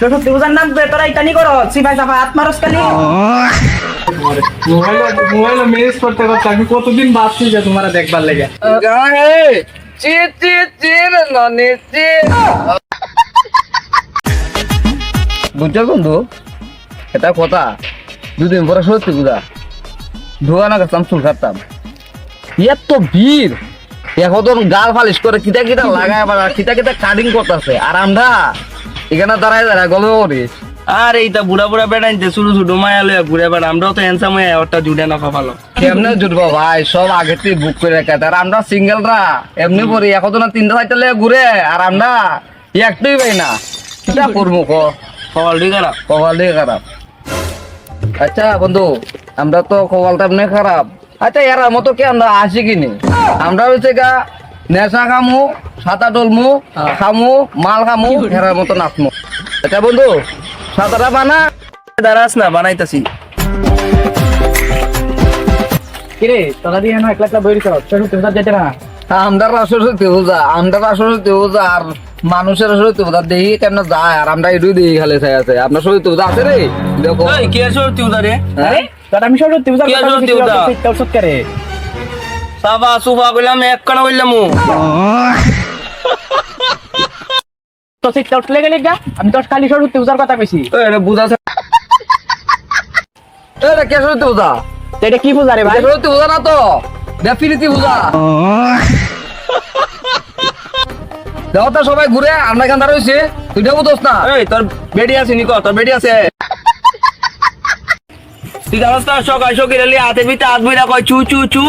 সত্যি বুঝার নাম তোরা ইটানি করো সিফাই সাফাই আত্মারস খালি মোবাইলে মেস করতে করতে আমি কতদিন বাঁচছি যে তোমার দেখবার লেগে বুঝছো বন্ধু এটা কথা দুদিন পরে সত্যি বুঝা ধোয়ানা করতাম চুল কাটতাম এত ভিড় এখন গাল ফালিশ করে কিটা কিটা লাগায় আবার কিটা কিটা কাটিং করতেছে আর আমরা এখানে দাঁড়ায় দাঁড়ায় গল্প করি আর এইটা বুড়া বুড়া বেড়াইতে শুরু শুরু মায়া লইয়া ঘুরে বেড়া আমরাও তো হ্যান্ডসাম হয়ে ওটা জুড়ে না পালো কেমনে জুটবো ভাই সব আগে থেকে বুক করে রাখা আর আমরা সিঙ্গেলরা এমনি করি এখন না তিনটা চারটা লেগে ঘুরে আর আমরা একটাই পাই না কিটা করবো সকাল ঠিক খারাপ কপাল দিয়ে খারাপ আচ্ছা বন্ধু আমরা তো কপালটা এমনি খারাপ আচ্ছা এর মতো কি আমরা আসি কিনি আমরা হচ্ছে গা নেশা খামু সাঁতার ডলমু খামু মাল খামু এর মতো নাচমু আচ্ছা বন্ধু সাঁতারা বানা দাঁড়াস না বানাইতাছি কিরে তোরা দিয়ে না একলা একলা বইরি কর সত্যি বুঝার যেতে না আমরা সরস্বতী পূজা আর মানুষের সরস্বতী পূজা দেখি কেমন যায় আর আমরা এটুই দেখি খালি চাই আছে আপনার সরস্বতী পূজা আছে রে দেখো এই কে সরতি উদারে আরে তোরা আমি সত্যি বুঝার কে সত্যি বুঝা? সত্যি করে সাফা সুফা কইলাম এক কানা কইলাম তো সিট উঠলে গেলে গা আমি তো খালি সত্যি বুঝার কথা কইছি এটা বুঝা এটা কে সরস্বতী পূজা তো এটা কি বুঝা রে ভাই সরস্বতী পূজা না তো ডেফিনিটি পূজা দেখো তো সবাই ঘুরে আমরা এখান দাঁড়া হয়েছে তুইটা বুঝোস না এই তোর বেডি আছে নিকো তোর বেডি আছে তুই জানাস না সকাল সকালে হাতে পিতে হাত বইরা কয় চু চু চু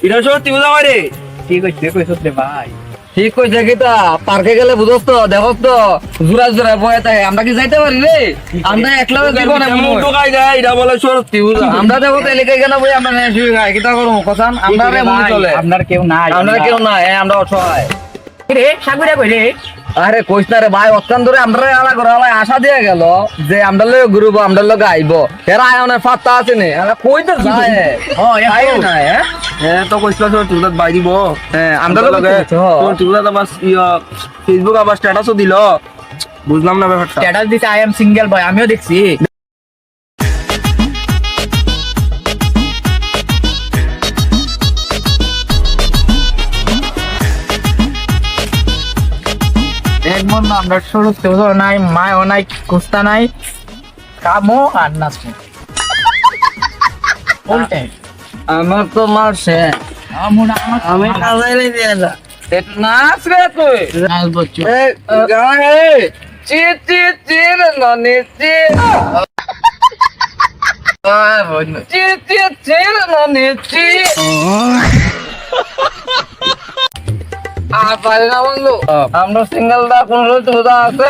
এটা সত্যি বুঝা করে ঠিক আছে কইছ রে ভাই ঠিক কইছে কিতা পার্কে গেলে বুঝোস তো দেখো তো জোড়া জোড়া বয়ে থাকে আমরা কি যাইতে পারি রে আমরা একলা দিব না টোকাই দেয় এটা বলে সত্যি বুঝা আমরা দেখো তো এলাকায় গেলে বই আমরা শুয়ে খাই কিতা করবো কথা আমরা রে মনে চলে আপনার কেউ নাই আমরা কেউ না আমরা অসহায় রে সাগুরা কই রে আরে কইস না রে ভাই অত্যান ধরে আমরা আলা করে আলা আশা দিয়ে গেল যে আমরা লগে ঘুরব আমরা লগে আইব এরা আয়নের ফাত্তা আছে নে এরা কই তো যায় আই না হ্যাঁ তো কইছিল সত্যি বুঝা বাই দিব হ্যাঁ আমরা লগে তোর তুলা তো বাস ফেসবুক আবার স্ট্যাটাসও দিল বুঝলাম না ব্যাপারটা স্ট্যাটাস দিতে আই এম সিঙ্গেল বয় আমিও দেখছি একমন না আমরা শুরু তেও নাই মায়ও নাই কুস্তা নাই কামো আর নাচমো উল্টে আমার তো মারছে আমি কাজাইলে দিয়ে যা নাচ রে তুই নাচ বচ্চু এই গায়ে চি চি চি রে ননি চি চি চি চি রে ননি চি আর পারে না বন্ধু আমরা সিঙ্গেল দা কোন রোজ হুদা আছে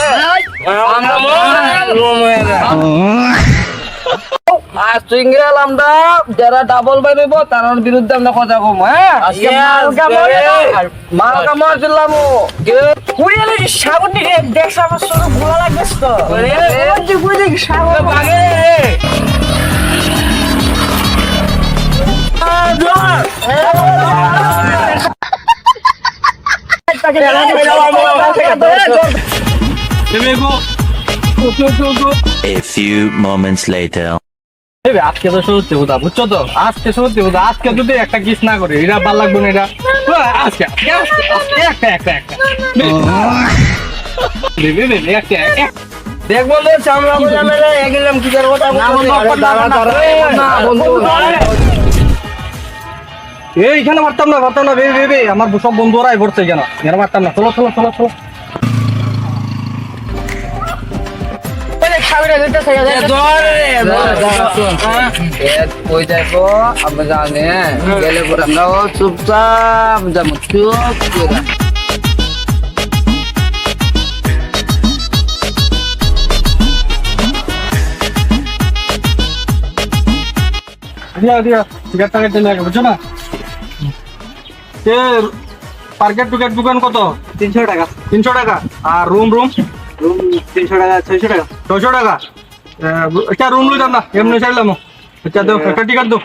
আর সিঙ্গেল আমরা যারা ডাবল বাইব তার বিরুদ্ধে আমরা কথা কম হ্যাঁ মাল কামড় দিলাম কুড়িয়ে সাবন নিয়ে দেখ আমার শুরু ভালো লাগছে তো সাবন বাগে A few moments later. আজকে তো সত্যি বুঝা বুঝছো তো আজকে সত্যি বুঝা আজকে যদি একটা কিস না করে এটা ভালো লাগবে না এটা আজকে একটা একটা একটা দেখ বন্ধু সামনে আমরা এগেলাম কি করব এইখানে মারতাম না বে আমার সব বন্ধুরাই ভরছে কেন এরা মারতাম না চলো চলো চলো চলো কই যাইবো আমরা জানি গেলে পরে আমরা চুপচাপ যাবো চুপ করে দিয়া টিকিট টাকা চলে গেছে বুঝছো না পার্কের টিকিট দোকান কত 300 টাকা আর রুম 300 টাকা 600 টাকা 600 টাকা একটা রুম লইতাম না এমনি চাইলাম আচ্ছা দাও একটা টিকিট দাও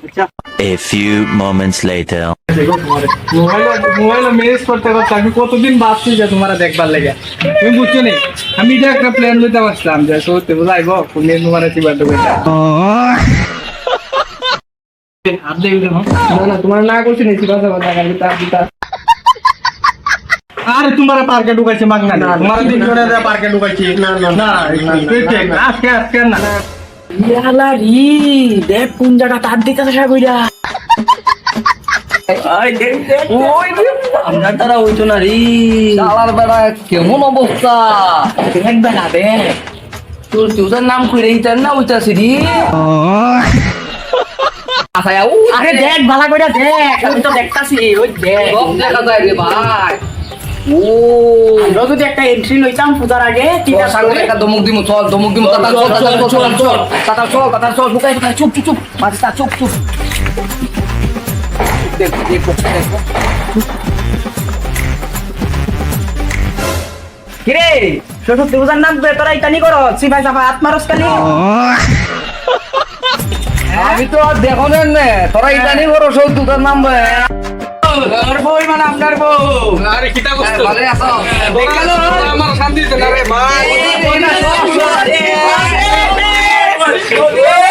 A few moments later. Mobile manage করতে করতে আমি কতদিন ভাবছি যে তোমার দেখবার লেগে তুমি বুঝছো নি আমি এটা একটা প্ল্যান লইতে পারছিলাম যে সত্যি বুঝাইব কোন তোমার চিবার দেবে না তোমার না করছি নি চিবা যাবা আরে তোমার পার্কে ঢুকাইছি মাগনা তোমার 300 টাকা পার্কে ঢুকাইছি না আজকে না ইয়ালা রি দেখ কোন জায়গা তার দিকে আসা কইরা ওই আমরা তারা হইতো না রে শালার বেড়া কেমন অবস্থা দেখ বেলা দেখ তোর তোর নাম কইরে ইতার না ওইতাছে রে আরে দেখ ভালো কইরা দেখ আমি তো দেখতাছি ওই দেখ সব দেখা যায় রে ভাই ও আমরা যদি একটা এন্ট্রি লইতাম পূজার আগে ঠিক তোর আছে সামনে একটা ধমক দিমু চল তাতা চল ঢুকাই চুপ চুপ চুপ মাঝে চুপ চুপ দেখো কিরে সরস্বতী পূজার নাম তোরা ইতানি করো সিপাই সাফাই আত্মারস কালি আমি তো আর দেখো না তোরা ইতানি করো সব দুটার নাম তোর বই মানে আপনার বউ আরে কিটা করছো ভালো আছো আমার শান্তি দিতে না রে ভাই